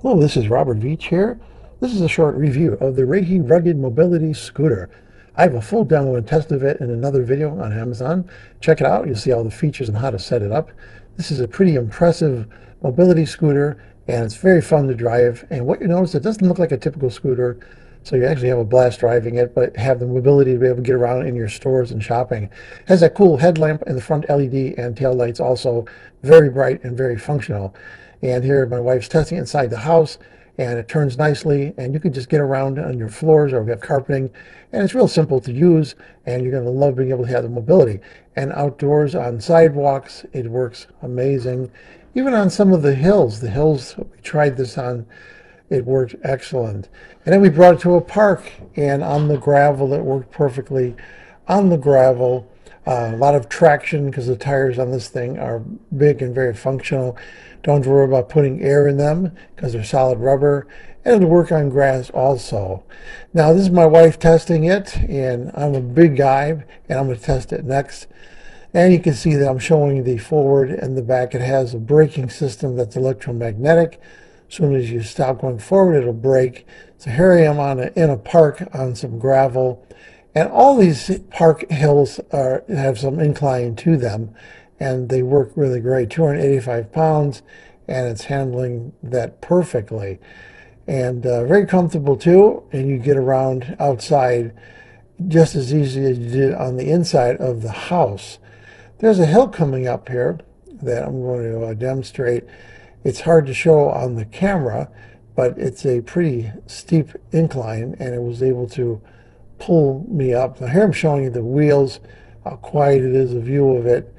Hello, this is Robert Veach here. This is a short review of the Reyhee Rugged Mobility Scooter. I have a full demo and test of it in another video on Amazon. Check it out. You'll see all the features and how to set it up. This is a pretty impressive mobility scooter, and it's very fun to drive. And what you notice, it doesn't look like a typical scooter, so you actually have a blast driving it, but have the mobility to be able to get around in your stores and shopping. It has that cool headlamp in the front LED and tail lights, also very bright and very functional. And here my wife's testing inside the house, and it turns nicely, and you can just get around on your floors, or we have carpeting, and it's real simple to use, and you're going to love being able to have the mobility. And outdoors on sidewalks, it works amazing. Even on some of the hills we tried this on, it worked excellent. And then we brought it to a park, and on the gravel it worked perfectly. On the gravel, a lot of traction because the tires on this thing are big and very functional. Don't worry about putting air in them because they're solid rubber, and it'll work on grass also. Now, this is my wife testing it, and I'm a big guy, and I'm going to test it next. And you can see that I'm showing the forward and the back. It has a braking system that's electromagnetic. As soon as you stop going forward, it'll brake. So here I am in a park on some gravel. And all these park hills have some incline to them, and they work really great. 285 pounds, and it's handling that perfectly. And very comfortable too, and you get around outside just as easy as you did on the inside of the house. There's a hill coming up here that I'm going to demonstrate. It's hard to show on the camera, but it's a pretty steep incline, and it was able to pull me up. Now here I'm showing you the wheels, how quiet it is, a view of it,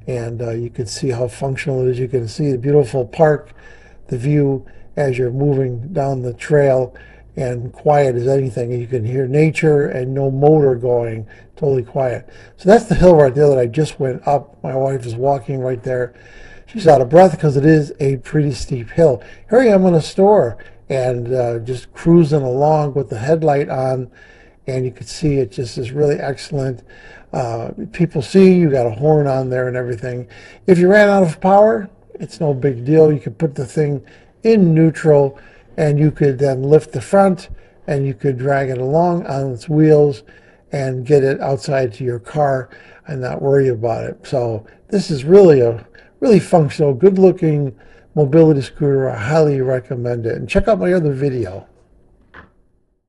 and you can see how functional it is. You can see the beautiful park, the view as you're moving down the trail, and quiet as anything. And you can hear nature and no motor going, totally quiet. So that's the hill right there that I just went up. My wife is walking right there. She's out of breath because it is a pretty steep hill. Here I am in a store, and just cruising along with the headlight on, and you can see it just is really excellent. People see you got a horn on there and everything. If you ran out of power, it's no big deal. You could put the thing in neutral, and you could then lift the front, and you could drag it along on its wheels and get it outside to your car and not worry about it. So this is really a really functional, good looking mobility scooter. I highly recommend it. And check out my other video.